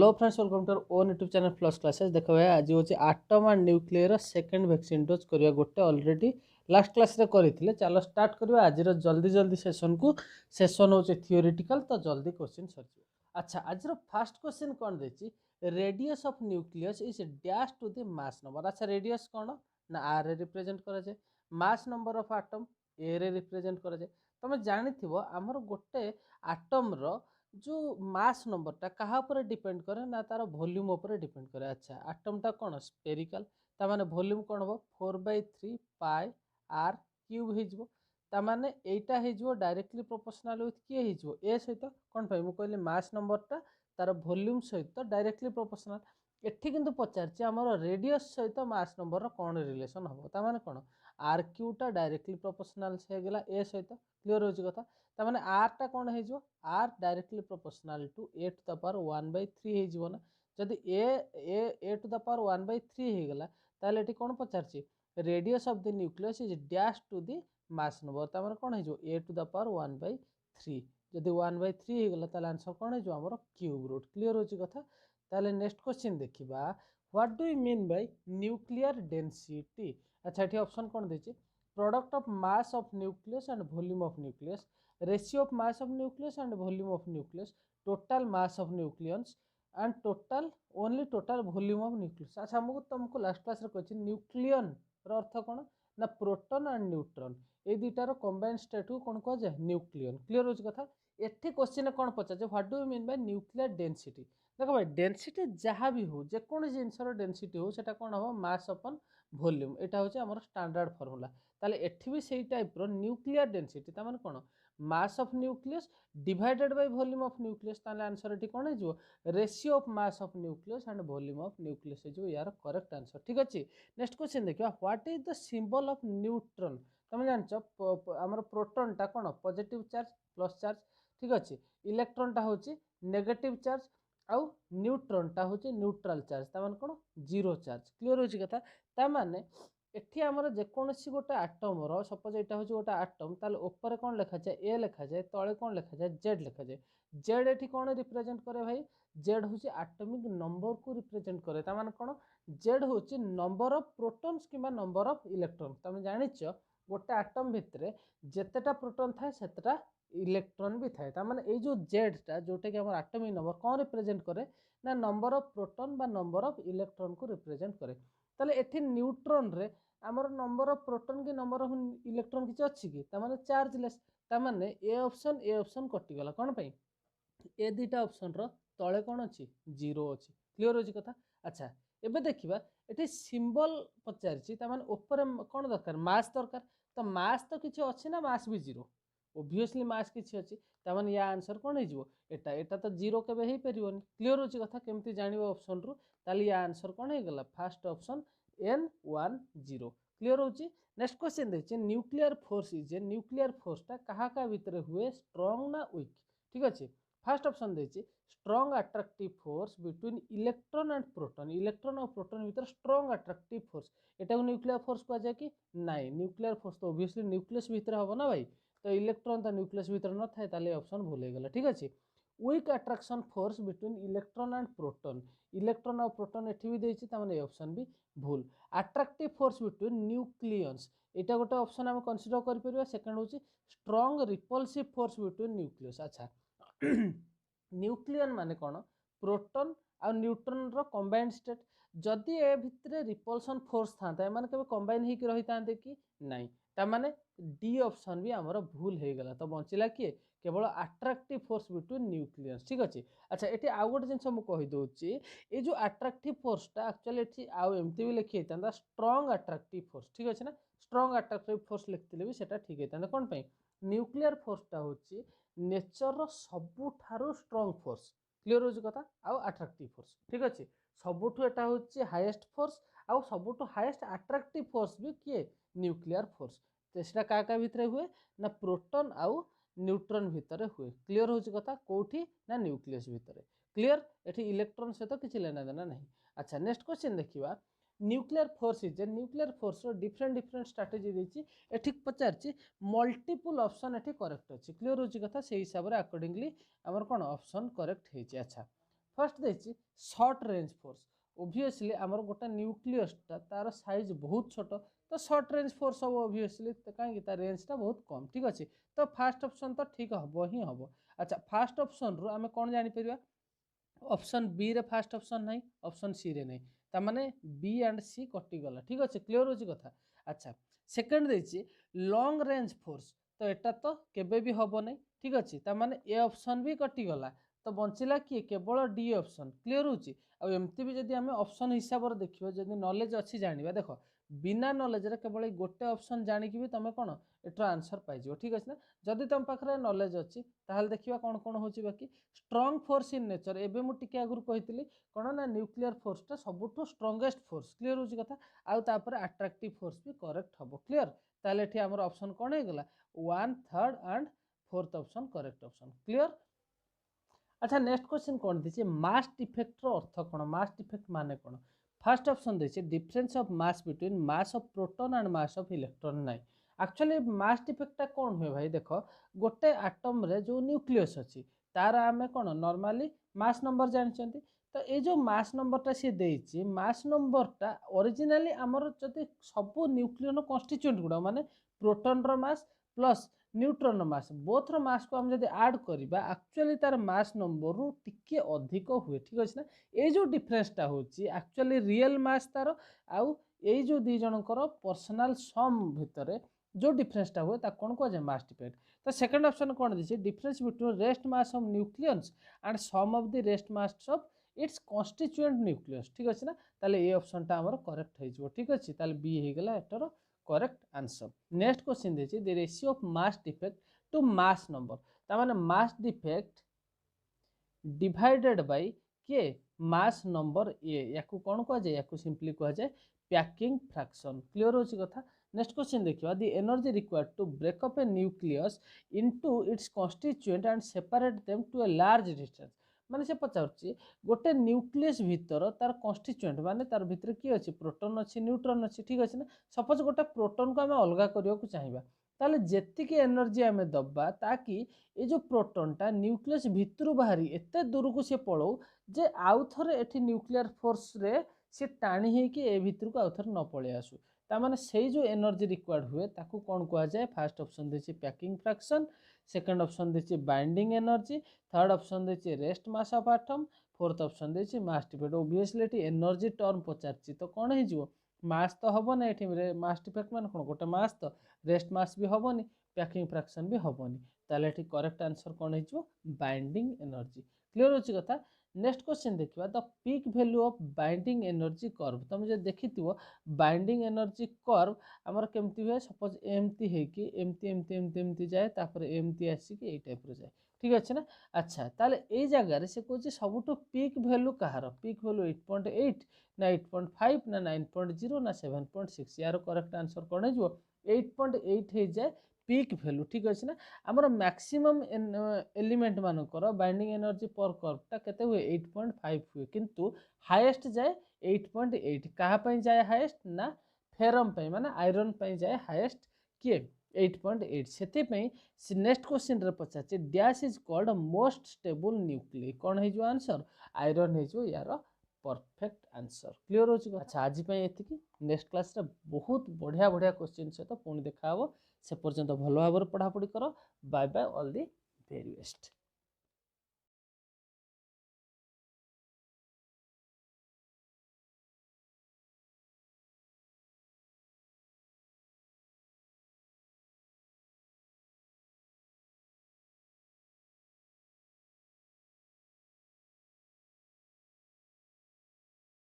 Hello friends, welcome to own YouTube channel plus classes. देखो भाई, आज हूँ atom and nuclear second vaccine dose करवा गोटे ऑलरेडी लास्ट क्लास रे करते। चलो स्टार्ट करवा आज जल्दी जल्दी सेशन को। सेशन हो थियोरिटिकल, तो जल्दी क्वेश्चन सर। अच्छा, आज फास्ट क्वेश्चन कौन देती? Radius of nucleus is dash to the mass number. अच्छा, रेडियस कौन ना आर रे रिप्रेजेंट करा जाए, mass number of atom A रे रिप्रेजेंट करा जाए। तुम जानी आमर गोटे आटम रो जो मास नंबरटा क्या ऊपर डिपेंड करे ना तार वॉल्यूम ऊपर डिपेंड करे। अच्छा, आटमटा कौन स्पेरिकल, तार वॉल्यूम कौन हम 4/3 पाई आर क्यूब हो। ताने यहीटा हो डायरेक्टली प्रोपोर्शनल विथ किए हो ए सहित कौन पाई मुझे मास नंबरटा तार वॉल्यूम सहित डायरेक्टली प्रोपोर्शनल। एठी किंतु पचार आमर रेडियस सहित मास नंबर कौन रिलेशन हम, ताने कौन आर क्यूटा डायरेक्टली प्रोपोर्शनल से गला ए सहित। क्लीयर हो कथा? ताने आर टा कौन हो R directly proportional to A to the power 1/3 हो ना। जदि ए टू द पावर 1/3 हो गला ताले एठी कौन पचारछि radius of the nucleus is dash to the mass number. ताने कौन हो ए टू द पावर 1/3। जदि 1/3 हो गला ताले आंसर कौन हो हमर क्यूब रूट। क्लियर हो कथा? ताले नेक्स्ट क्वेश्चन देखिबा, what do you mean by nuclear density. अच्छा, एठी ऑप्शन कौन देछि? Product of mass of nucleus and volume of nucleus, ratio of mass of nucleus and volume of nucleus, total mass of nucleons and total volume of nucleus। अच्छा, तुमको last class रे कहछि nucleon रो अर्थ कोन ना proton and neutron, ए दुटार combined state को कोन कह जाय न्यूक्लियन। क्लियर हो कथा? एठी क्वेश्चन कोन पचार what do you mean by nuclear density. देखो भाई, डेंसिटी जहाँ भी हो जेकोन जिनसर डेंसिटी हो सेटा कोन हो मास अपन वॉल्यूम। एटा होचे हमर स्टैंडर्ड फार्मूला। ताले एठी भी सेही टाइप रो न्यूक्लियर डेंसिटी ता माने कोन mass of nucleus divided by volume of nucleus. ताले आंसर एठी कोन हो ratio of mass of nucleus and volume of nucleus जो यार करेक्ट आंसर। ठीक अछि, नेक्स्ट क्वेश्चन देखिबा, what is the symbol of neutron. तुम जानछ हमर प्रोटॉन टा कोन पॉजिटिव चार्ज प्लस चार्ज, ठीक अछि, इलेक्ट्रॉन टा होची नेगेटिव चार्ज आउ न्यूट्रॉन टा होची न्यूट्रल चार्ज, ता माने कोन जीरो चार्ज। क्लियर होची कथा? ता माने एठी हमर जेकोनसी गोटे आटम रो सपोज एटा होची गोटे आटम, ताले ऊपर कोन लिखा जाय ए लिखा जाय, तळे कोन लिखा जाय जेड लिखा जाय। जेड एठी कोन रिप्रेजेंट करे भाई? जेड होची एटॉमिक नंबर को रिप्रेजेंट करे। ता माने कोन जेड होची नंबर ऑफ प्रोटॉन्स किबा नंबर ऑफ इलेक्ट्रॉन। तमे जानिछ गोटे आटम भितरे जेतेटा प्रोटॉन थाए सेतेटा इलेक्ट्रॉन भी थाए। ता माने ए जो जेड टा जोटे कि हमर एटॉमिक नंबर कोन रिप्रेजेंट करे ना नंबर ऑफ प्रोटॉन बा नंबर ऑफ इलेक्ट्रॉन को रिप्रेजेंट करे। ताले एठी न्यूट्रॉन रे आमर नंबर ऑफ प्रोटॉन की नंबर ऑफ इलेक्ट्रॉन किछि अछि कि तामाने चार्जलेस। तामाने ए ऑप्शन कटिगला कोन पई ए दुटा ऑप्शन रो तळे कोन अछि जीरो अछि। क्लियर होछि कथा? अच्छा, एबे देखिबा एठी सिंबल पचारछि, तामाने ऊपर कोन दरकार मास दरकार। तो मास तो किछि अछि ना, मास भी जीरो, ऑब्वियसली मास किछि अछि। तामाने या आंसर कोन हिजो एटा एटा तो जीरो केबे हे परिबोनी। क्लियर होछि कथा? केमति जानिबो ऑप्शन रो? ताली या आंसर कोन हे गला फर्स्ट ऑप्शन N10। क्लियर होची? नेक्स्ट क्वेश्चन देखिए, nuclear force is a nuclear force टा कहा का भीतर हुए स्ट्रांग ना वीक। ठीक अछि, फर्स्ट ऑप्शन देखिए strong attractive force between electron and proton. Electron और प्रोटॉन भीतर स्ट्रांग अट्रैक्टिव फोर्स, एटा को न्यूक्लियर फोर्स कह जाय कि नाही? न्यूक्लियर फोर्स तो ऑब्वियसली न्यूक्लियस भीतर हो ना भाई, तो इलेक्ट्रॉन तो न्यूक्लियस भीतर न थाए, ताले ऑप्शन भूल हे गला। ठीक अछि, weak attraction force between electron and proton. Electron और प्रोटॉन एठी भी देछि, तामाने ऑप्शन भी भूल। अट्रैक्टिव फोर्स बिटवीन न्यूक्लियंस, एटा गोटे ऑप्शन हम कंसीडर कर परिबा। सेकंड होछि strong repulsive force between nucleus. अच्छा, न्यूक्लियन माने कोन प्रोटॉन आ न्यूट्रॉन रो कंबाइंड स्टेट। जदि ए भितरे रिपल्सन फोर्स थांता, ए माने केबे कंबाइन ही के रहि तांते कि नाही? ता माने डी ऑप्शन भी हमर भूल हे गला। तो बंचिला कि केवल अट्रैक्टिव फोर्स बिटवीन न्यूक्लियस। ठीक अछि। अच्छा, एठी आ गोटे जिंस हम कहि दोछि, ए जो अट्रैक्टिव फोर्स टा एक्चुअली एठी आ एमती भी लिखि हेतांता स्ट्रांग अट्रैक्टिव फोर्स। ठीक अछि ना? स्ट्रांग अट्रैक्टिव फोर्स लिखतिले भी सेटा ठीक हेतांता। कोन पई? न्यूक्लियर फोर्स टा होछि नेचर रो सबुठारो स्ट्रांग फोर्स। क्लियर होछि कथा? आ अट्रैक्टिव फोर्स, ठीक अछि, सबुठु एटा होछि हाईएस्ट फोर्स आ सबुठु हाईएस्ट अट्रैक्टिव फोर्स भी किए न्यूक्लियर फोर्स। तो सेटा का का भितरे हुए ना प्रोटॉन आ न्यूट्रॉन भितरे हुए। क्लियर होछि कथा? कोठी ना न्यूक्लियस भितरे। क्लियर? एठी इलेक्ट्रॉन से तो किछि लेना देना नहीं। अच्छा, नेक्स्ट क्वेश्चन देखिबा, nuclear force is nuclear force रो डिफरेंट स्ट्रेटजी देछि। एठी पचारछि मल्टीपल ऑप्शन एठी करेक्ट अछि। क्लियर होछि कथा? से हिसाब रे अकॉर्डिंगली हमर कोन ऑप्शन करेक्ट हेछि। अच्छा, फर्स्ट देखिए शॉर्ट रेंज फोर्स ओब्वियसली आमर गोटे न्यूक्लियसटा तार साइज बहुत छोट तो शॉर्ट रेंज फोर्स हम ओब्वियसली कहीं रेंजटा बहुत कम ठीक अच्छे तो फास्ट ऑप्शन तो ठीक हम ही हम अच्छा फास्ट ऑप्शन रु आम कौन जापर ऑप्शन बी रे फास्ट ऑप्शन नहीं ऑप्शन सी रे नहीं तामाने बी एंड सी कटिगला ठीक अच्छे क्लीयर होची कथा अच्छा सेकेंड देखिए लॉन्ग रेंज फोर्स तो एटा तो केबे भी हम नहीं ठीक अच्छे तामाने ए ऑप्शन भी कटिगला तो बंचला किए केवल डी ऑप्शन क्लीयर होची आमती भी जब आम ऑप्शन हिसाब से देखिए जब नॉलेज अच्छी जाना देख बिना नॉलेज रे केवल गोटे ऑप्शन जानिकी भी तुम कौन एटर आंसर पाइज ठीक अच्छे ना जदि तुम पाखे नॉलेज अच्छी ताहले देखिए कौन कौन हो बाकी स्ट्रॉन्ग फोर्स इन नेचर एबे मु टिके आगुर कही कौन ना न्यूक्लियर फोर्सटा सबुठ स्ट्रंगेस्ट फोर्स क्लीयर होची कथा आउ तापर अट्रैक्टिव फोर्स भी करेक्ट हम क्लीयर ताहले एठी हमर ऑप्शन कौन हो गला 1 3rd and 4th option correct option clear. अच्छा नेक्स्ट क्वेश्चन कौन दीजिए मास डिफेक्ट अर्थ कौन मास डिफेक्ट माने कौन फर्स्ट ऑप्शन दीजिए difference of mass between mass of proton and mass of electron नहीं एक्चुअली मास डिफेक्टा कौन हुए भाई देख गोटे आटम रे जो न्यूक्लियस अच्छी तार आम कौन नॉर्मली मास नंबर जानते तो ये जो मास नंबरटा सी देछि मास नंबरटा ओरिजिनली आमर जदि सब न्यूक्लियन कन्स्टिट्यूएंट गुड़ा माने प्रोटॉन रो mass plus neutron mass both रो मास को हम जब ऐड करबा एक्चुअली तार मास नंबर रु टिके अधिक हुए ठीक अच्छे ना ये जो डिफरेंसटा होची एक्चुअली रियल मास तार आउ ये जो दी जनकर पर्सनल सम भितर जो डिफरेंसटा हुए ता कौन कह जाए मास डिफेक्ट तो सेकंड ऑप्शन कौन दीजिए difference between rest mass of nucleus and sum of the rest mass of its constituent nucleus ठीक अच्छे ना ताले ये ऑप्शनटा हमर करेक्ट हो ठीक अच्छे ताले बी हो गला एटर करेक्ट आंसर। नेक्स्ट क्वेश्चन देखिए the ratio of mass defect to mass number तामाने मास डिफेक्ट डिवाइडेड बाय के मास नंबर ए याकू कौन कह जाए याकू सिंपली कह जाए पैकिंग फ्रैक्शन क्लियर होची कथा। नेक्स्ट क्वेश्चन देखिए the energy required to break up a nucleus into its constituent and separate them to a large distance माने से पचार गोटे न्यूक्लियस भितर तार कन्स्टिट्यूएंट माने तार भितर किए अच्छी प्रोटॉन अच्छी न्यूट्रॉन अच्छी ठीक अच्छे ना सपोज गोटे प्रोटॉन को आम अलग करने चाहिए ताले जेतिकी एनर्जी आम दबा ताकि ये जो प्रोटॉनटा न्यूक्लियस भितर बाहरी एत दूर को सी पड़ो जे आउ थे एटी न्यूक्लियर फोर्स रे सी टाणी होगी ए भितर को आउ थे न पलि आसू तामाने से जो एनर्जी रिक्वायर्ड हुए ताकू कौन कह जाए फास्ट ऑप्शन देखिए पैकिंग फ्रैक्शन सेकंड ऑप्शन देखिए बाइंडिंग एनर्जी थर्ड ऑप्शन देखिए rest mass of atom fourth option देखिए mass defect obviously energy term पचार तो कौन हो मास तो हम ना ये मास डिफेक्ट मान कौन गोटे मास तो रेस्ट मास भी हेनी पैकिंग फ्रैक्शन भी हेनी ताले ये करेक्ट आंसर कौन हो बाइंडिंग एनर्जी क्लीयर होची कथा। नेक्स्ट क्वेश्चन देखिए the peak value of binding energy curve तुम जो देखी बाइंडिंग एनर्जी कर्व आमर केमती हुए सपोज एमती है एमती एमती एमती एमती जाए तापर एमती आसिक ये टाइप जाए ठीक अच्छे ना। अच्छा ताले ए जगार से कहे सबुठ पीक वैल्यू कहार पीक वैल्यू 8.8 ना 8.5 ना 9.0 ना 7.6 यार करेक्ट आंसर कौन हो 8.8 हो जाए पीक वैल्यू ठीक अच्छे ना। आमर मैक्सिमम एलिमेंट मानकर बाइंडिंग एनर्जी पर कर्वटा केते हुए 8.5 हुए किंतु हाईएस्ट जाए 8.8 कहाँ जाए हाईएस्ट ना फेरम माने आयरन जाए हाईएस्ट किए 8.8 से नेक्स्ट क्वेश्चन रे पचार dash is called most stable nuclei कौन हो आंसर आयरन हो यार परफेक्ट आंसर क्लीयर हो। अच्छा आज ये नेक्स्ट क्लास रे बहुत बढ़िया बढ़िया क्वेश्चन सहित पुणी देखा से पर्यंत भल भाव पढ़ापढ़ी कर bye bye all the very best.